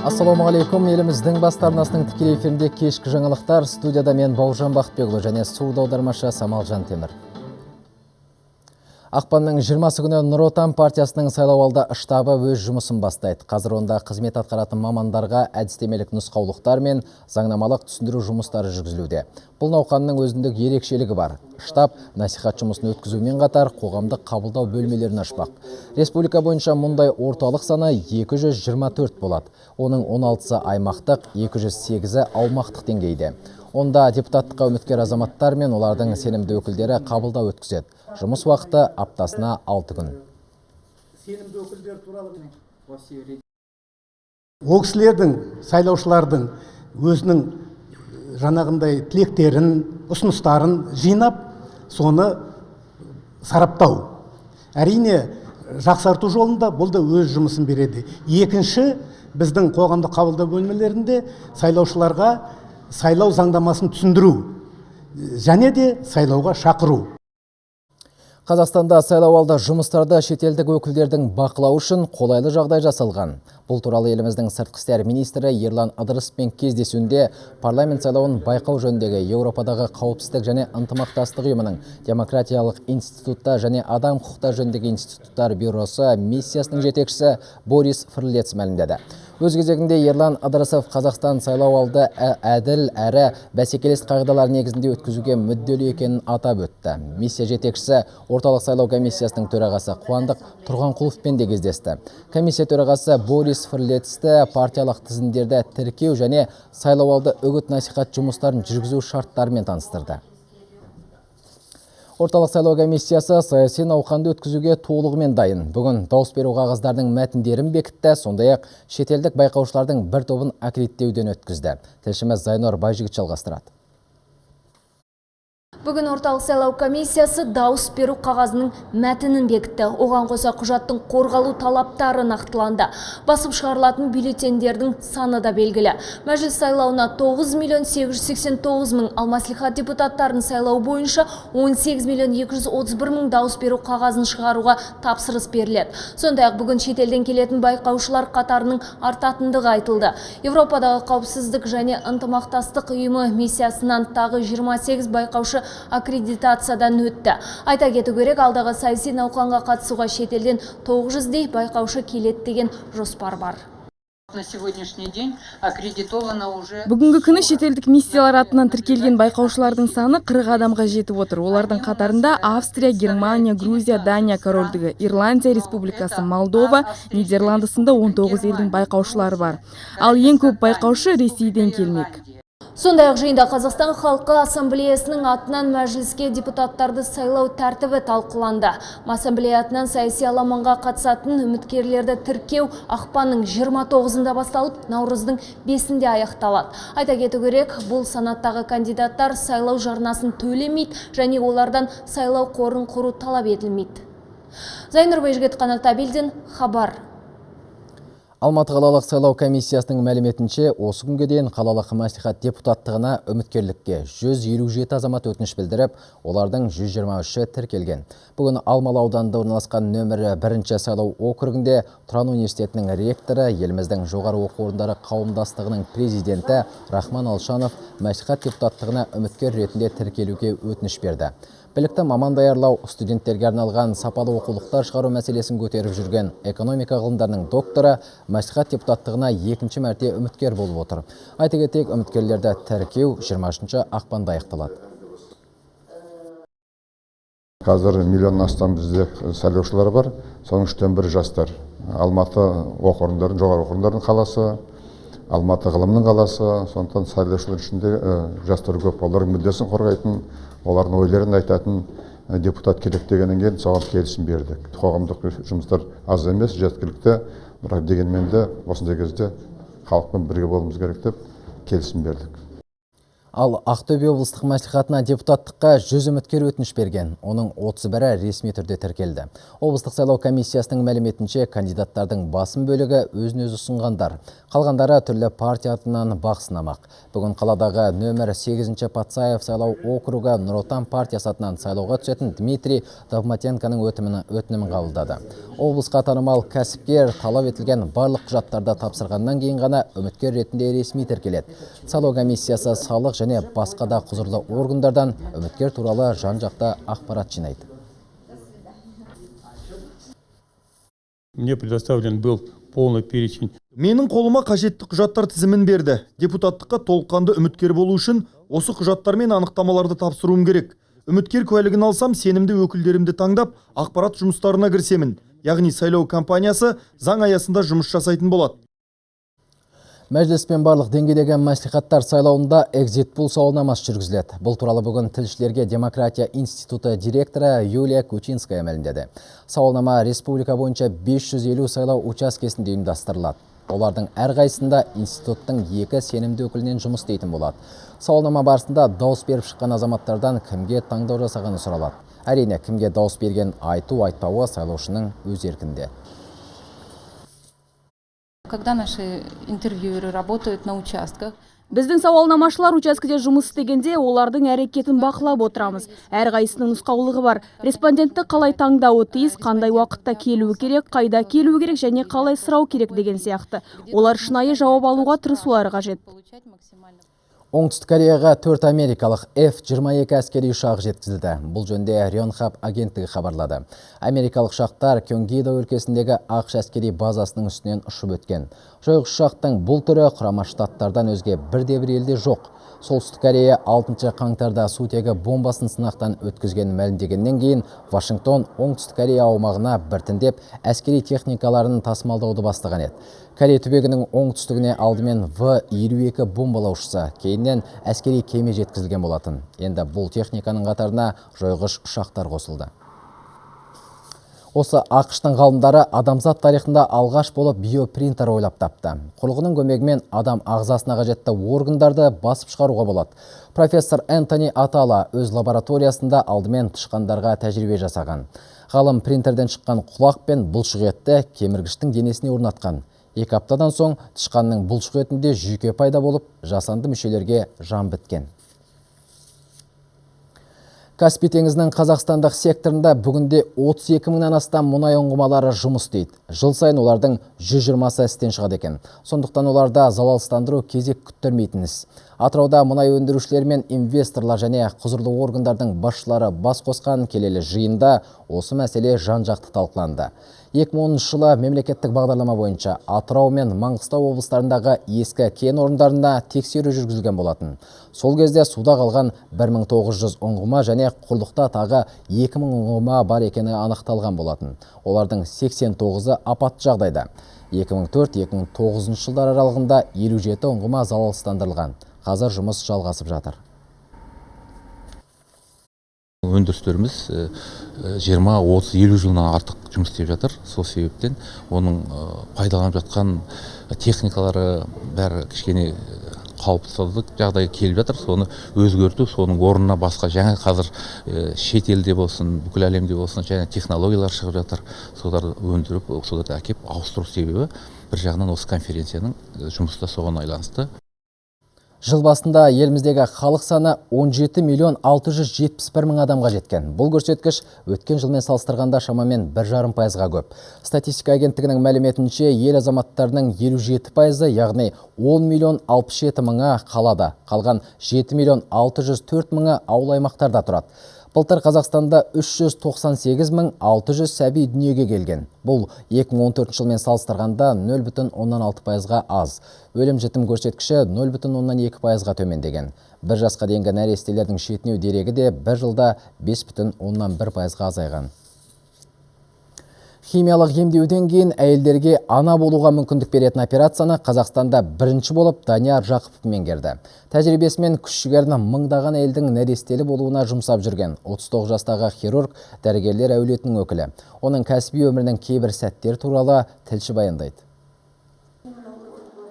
Ассалаумағалейкум, еліміздің басты арнасының тікелей эфирінде кешкі жаңалықтар. Студияда мен Бауыржан Бақытбекұлы және сурдо аудармашы Самалжан Темір. Ақпанның 20 күні Нұр Отан партиясының сайлауалды штабы өз жұмысын бастайды. Қазір онда қызмет атқаратын мамандарға әдістемелік нұсқаулықтар мен заңнамалық түсіндіру жұмыстары жүргізілуде. Бұл науқанның өзіндік ерекшелігі бар. Штаб насихат жұмысын өткізумен қатар қоғамдық қабылдау бөлмелерін ашпақ. Республика бойынша мұндай орталық саны 224 болады. Оның 16-сы аймақтық, 208-і аумақтық деңгейде. Онда депутаттыққа үміткер азаматтар мен олардың сенімді өкілдері қабылдау өткізеді. Жұмыс уақыты аптасына 6 күн. Сенімді өкілдер туралы ол кісілердің, сайлаушылардың өзінің жаңағындай тілектерін, ұсыныстарын жинап, соны сараптау. Әрине, жақсарту жолында бұл да өз жұмысын береді. Екінші, біздің қоғамдық қабылдау бөлмелерінде сайлаушыларға сайлау заңнамасын түсіндіру және де сайлауға шақыру. Қазақстанда сайлауалды жұмыстарды шетелдік өкілдердің бақылау үшін қолайлы жағдай жасалған. Бұл туралы еліміздің сыртқы істер министрі Ерлан Ыдырысовпен кездесуінде парламент сайлауын байқау жөніндегі Еуропадағы қауіпсіздік және ынтымақтастық ұйымының демократиялық институтта және адам құқықтары жөніндегі институттар бюросы миссиясының жетекшісі Борис Фрлец мәлімдеді. Өз кезегінде Ерлан Ыдырысов Қазақстан сайлауалды әділ әрі бәсекелес қағидалар негізінде өткізуге мүдделі екенін атап өтті. Миссия жетекшісі орталық сайлау комиссиясының төрағасы Қуандық Тұрғанқұловпен де кездесті. Комиссия төрағасы Борис Фрлецті партиялық тізімдерді тіркеу және сайлауалды үгіт-насихат жұмыстарын жүргізу шарттарымен таныстырды. Орталық сайлау комиссиясы саяси науқанды өткізуге толығымен дайын. Бүгін дауыс беру қағаздардың мәтіндерін бекітті, сондай-ақ шетелдік байқаушылардың бір тобын аккредиттеуден өткізді. Тілшіміз Зайнор Байжігіт жалғастырады. Бүгін орталық сайлау комиссиясы дауыс беру қағазының мәтінін бекітті. Оған қоса құжаттың қорғалу талаптары нақтыланды. Басып шығарылатын бюллетендердің саны да белгілі. Мәжіліс сайлауына 9.889.000, ал мәслихат депутаттарын сайлау бойынша 18.231.000 дауыс беру қағазын шығаруға тапсырыс беріледі. Сондай-ақ бүгін шетелден келетін байқаушылар қатарының артатындығы айтылды. Еуропадағы қауіпсіздік және ынтымақтастық ұйымы миссиясынан тағы 28 байқаушы аккредитациядан өтті. Айта кету керек, алдағы саяси науқанға қатысуға шетелден 900-дей байқаушы келеді деген жоспар бар. На сегодняшний день аккредитовано уже. Бүгінгі күні шетелдік миссиялар атынан тіркелген байқаушылардың саны 40 адамға жетіп отыр. Олардың қатарында Австрия, Германия, Грузия, Дания корольдігі, Ирландия республикасы, Молдова, Нидерланды сынды 19 елдің байқаушылары бар. Ал ең көп байқаушы Ресейден келмек. Сондай-ақ жиында Қазақстан халқы ассамблеясының атынан мәжіліске депутаттарды сайлау тәртібі талқыланды. Ассамблея атынан саяси аламанға қатысатын үміткерлерді тіркеу ақпанның 29-ында басталып, наурыздың 5-інде аяқталады. Айта кету керек, бұл санаттағы кандидаттар сайлау жарнасын төлемейді және олардан сайлау қорын құру талап етілмейді. Зайнур Байжігіт, Қанат Абилдин, хабар. Алматы қалалық сайлау комиссиясының мәліметінше, осы күнге дейін қалалық мәслихат депутаттығына үміткерлікке 157 азамат өтініш білдіріп, олардың 123-і тіркелген. Бүгін Алмалы ауданында орналасқан нөмірі 1-ші сайлау округінде Тұран университетінің ректоры, еліміздің жоғары оқу орындары қауымдастығының президенті Рахман Алшанов мәслихат депутаттығына үміткер ретінде тіркелуге өтініш берді. Білікті маман даярлау, студенттерге арналған сапалы оқулықтар шығару мәселесін көтеріп жүрген экономика ғылымдарының докторы мәслихат депутаттығына 2-ші мәрте үміткер болып отыр. Айта кетейік, үміткерлерді тіркеу 23 ақпанда аяқталады. Қазір миллион астам бізде сайлаушылар бар, соның 3-1 жастар. Алматы оқу орындарының, жоғары оқу орындарының қаласы, Алматы ғылымның қаласы, сондықтан сайлаушылар ішінде жастар көп, олардың мүддесін қорғайтын, олардың ойларын айтатын депутат керек дегеннен кейін соған келісім бердік. Қоғамдық жұмыстар аз емес, жеткілікті, бірақ дегенмен де осындай кезде халықпен бірге болуымыз керек деп келісім бердік. Ал Ақтөбе облыстық мәслихатына депутаттыққа 100 үміткер өтініш берген. Оның 31-і ресми түрде тіркелді. Облыстық сайлау комиссиясының мәліметінше кандидаттардың басым бөлігі өзін-өзі ұсынғандар. Қалғандары түрлі партия атынан бақ сынамақ. Бүгін қаладағы нөмір 8-ші Патсаев сайлау округы Нұр Отан партиясы атынан сайлауға түсетін Дмитрий Довматенконың өтінімін қабылдады. Облысқа танымал кәсіпкер талап етілген барлық құжаттарды тапсырғаннан кейін ғана үміткер ретінде ресми тіркеледі. Сайлау комиссиясы салық және басқа да құзырлы органдардан үміткер туралы жан-жақты ақпарат жинайды. Мне предоставлен был полный перечень. Менің қолыма қажетті құжаттар тізімін берді. Депутаттыққа толыққанды үміткер болу үшін осы құжаттар мен анықтамаларды тапсыруым керек. Үміткер куәлігін алсам, сенімді өкілдерімді таңдап, ақпарат жұмыстарына кірісемін. Яғни сайлау компаниясы заң аясында жұмыс жасайтын болады. Мәжіліспен барлық деңгейдегі мәслихаттар сайлауында экзит-пул сауалнамасы жүргізіледі. Бұл туралы бүгін тілшілерге Демократия институты директоры Юлия Кучинская мәлімдеді. Сауалнама республика бойынша 550 сайлау учаскесінде ұйымдастырылады. Олардың әрқайсында институттың 2 сенімді өкілінен жұмыс істейтін болады. Сауалнама барысында дауыс беріп шыққан азаматтардан кімге таңдау жасағаны сұралады. Әрине, кімге дауыс берген айту-айтпауы сайлаушының өз еркінде. Когда наши интервьюеры работают на участках, Біздің сауалнамашылар учаскеде жұмыс істегенде олардың әрекетін бақылап отырамыз. Әрқайсының нұсқаулығы бар. Респондентті қалай таңдауы тиіс, қандай уақытта келуі керек, қайда келуі керек және қалай сұрау керек деген сияқты. Олар шынайы жауап алуға тырысулары қажет. Оңтүстік Кореяға 4 америкалық F-22 әскери ұшағы жеткізілді. Бұл жөнде Рионхаб агенттігі хабарлады. Америкалық ұшақтар Кёнгидо өлкесіндегі ақш әскери базасының үстінен ұшып өткен. Жойғыш ұшақтың бұл түрі Құрама Штаттардан өзге бірде-бір елде жоқ. Солтүстік Корея 6 қаңтарда сутегі бомбасын сынақтан өткізген мәлімдегеннен кейін Вашингтон оңтүстік Корея аумағына біртіндеп әскери техникаларын тасымалдауды бастаған еді. Корея түбегінің оңтүстігіне алдымен В-22 бомбалаушысы, кейіннен әскери кеме жеткізілген болатын. Енді бұл техниканың қатарына жойғыш ұшақтар қосылды. Осы ақштың ғалымдары адамзат тарихында алғаш болып биопринтер ойлап тапты. Құрылғының көмегімен адам ағзасына қажетті органдарды басып шығаруға болады. Профессор Энтони Атала өз лабораториясында алдымен тышқандарға тәжірибе жасаған. Ғалым принтерден шыққан құлақ пен бұлшық етті кеміргіштің денесіне орнатқан. 2 аптадан соң тышқанның бұлшық етінде жүйке пайда болып, жасанды мүшелерге жан біткен. Каспий теңізінің Қазақстандық секторында бүгінде 32 мыңнан астам мұнай ұңғымалары жұмыс істейді. Жыл сайын олардың 120-сы істен шығады екен. Сондықтан оларда залалсыздандыру кезек күттірмейтін іс. Атырауда мұнай өндірушілер мен инвесторлар және құзырлы органдардың басшылары бас қосқан келелі жиында осы мәселе жан-жақты талқыланды. 2010 жылы мемлекеттік бағдарлама бойынша Атырау мен Маңғыстау облыстарындағы ескі кен орындарына тексеру жүргізілген болатын. Сол кезде суда қалған 1900 ұңғыма және құрлықта тағы 2000 ұңғыма бар екені анықталған болатын. Олардың 89-ы апатты жағдайда. 2004-2009 жылдар аралығында 57 ұңғыма залалсыздандырылған. Қазір жұмыс жалғасып жатыр. Өндірістеріміз 20-30-50 жылдан артық жұмыс істеп жатыр. Сол себептен оның пайдаланып жатқан техникалары бәрі кішкене қауіпсіздік жағдайға келіп жатыр. Соны өзгерту, соның орнына басқа жаңа қазір шет елде болсын, бүкіл әлемде болсын, жаңа технологиялар шығып жатыр. Соларды өндіріп, соларды әкеп ауыстыру себебі бір жағынан осы конференцияның жұмыста соған байланысты. Жыл басында еліміздегі халық саны 17 миллион 671 мың адамға жеткен. Бұл көрсеткіш өткен жылмен салыстырғанда шамамен 1,5%-ға көп. Статистика агенттігінің мәліметінше ел азаматтарының 57%, яғни 10 миллион 67 мыңы қалада, қалған 7 миллион 604 мыңы ауыл аймақтарда тұрады. Былтыр Қазақстанда 398 мың 600 сәби дүниеге келген. Бұл 2014 жылмен салыстырғанда 0,16%-ға аз. Өлім жітім көрсеткіші 0,2%-ға төмендеген. Бір жасқа дейінгі нәрестелердің шетінеу дерегі де бір жылда 5,1%-ға азайған. Химиялық емдеуден кейін әйелдерге ана болуға мүмкіндік беретін операцияны Қазақстанда бірінші болып Данияр Жақыпов меңгерді. Тәжірибесімен күш-жігерін мыңдаған әйелдің нәрестелі болуына жұмсап жүрген 39 жастағы хирург дәрігерлер әулетінің өкілі. Оның кәсіби өмірінің кейбір сәттер туралы тілші баяндайды.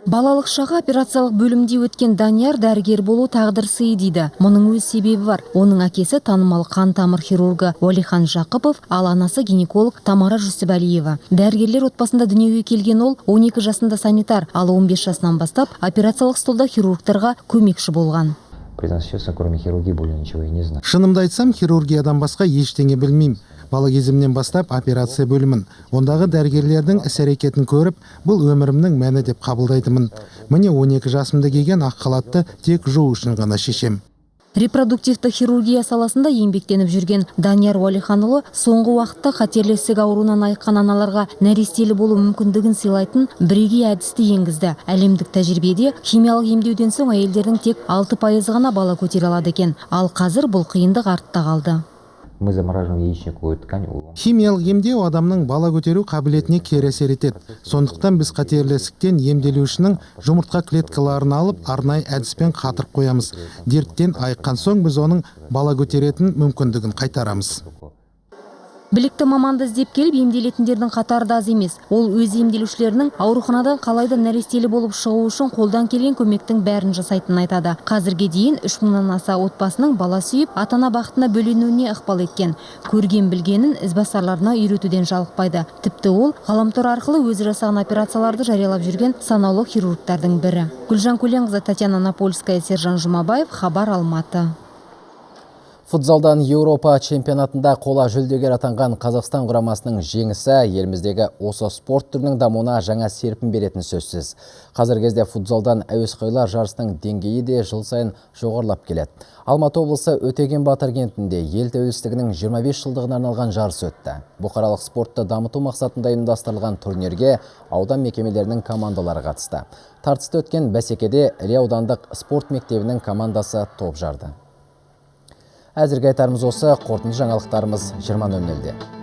Балалық шағы операциялық бөлімде өткен Данияр дәрігер болу тағдыр сыйы дейді. Мұның өз себебі бар. Оның әкесі танымал қан тамыр хирургы Уәлихан Жақыпов, ал анасы гинеколог Тамара Жүсіпәлиева. Дәрігерлер отбасында дүниеге келген ол 12 жасында санитар, ал 15 жасынан бастап операциялық столда хирургтарға көмекші болған. Признаться честно, кроме хирургии более ничего и не знаю. Шынымды айтсам, хирургиядан басқа ештеңе білмеймін. Бала кезімнен бастап операция бөлімін. Ондағы дәрігерлердің іс-әрекетін көріп, бұл өмірімнің мәні деп қабылдайтымын. Міне 12 жасымда киген ақ халатты тек жуу үшін ғана шешем. Репродуктивті хирургия саласында еңбектеніп жүрген Данияр Уәлиханұлы соңғы уақытта қатерлі ісік ауруынан айыққан аналарға нәрестелі болу мүмкіндігін сыйлайтын бірегей әдісті енгізді. Әлемдік тәжірибеде химиялық емдеуден соң әйелдердің тек 6% ғана бала көтере алады екен. Ал қазір бұл қиындық артта қалды. Мы замораживаем яичниковую ткань. Химиялық емдеу адамның бала көтеру қабілетіне кері әсер етеді. Сондықтан біз қатерлі ісіктен емделушінің жұмыртқа клеткаларын алып, арнайы әдіспен қатырып қоямыз. Дерттен айыққан соң біз оның бала көтеретін мүмкіндігін қайтарамыз. Білікті маманды іздеп келіп емделетіндердің қатары да аз емес. Ол өз емделушілерінің ауруханадан қалайда нәрестелі болып шығу үшін қолдан келген көмектің бәрін жасайтынын айтады. Қазірге дейін 3000-нан аса отбасының бала сүйіп, ата-ана бақытына бөленуіне ықпал еткен. Көрген білгенін ізбасарларына үйретуден жалықпайды. Тіпті ол ғаламтор арқылы өзі жасаған операцияларды жариялап жүрген санаулы хирургтардың бірі. Гүлжан Көленқызы, Татьяна Напольская, Сержан Жұмабаев, Хабар, Алматы. Футзалдан Еуропа чемпионатында қола жүлдегер атанған Қазақстан құрамасының жеңісі еліміздегі осы спорт түрінің дамуына жаңа серпін беретін сөзсіз. Қазір кезде футзалдан әуесқойлар жарысының деңгейі де жыл сайын жоғарылап келеді. Алматы облысы Өтеген Батыр кентінде ел тәуелсіздігінің 25 жылдығына арналған жарыс өтті. Бұқаралық спортты дамыту мақсатында ұйымдастырылған турнирге аудан мекемелерінің командалары қатысты. Тартысты өткен бәсекеде Іле аудандық спорт мектебінің командасы топ жарды. Әзірге айтарымыз осы, қорытынды жаңалықтарымыз 20:00-де.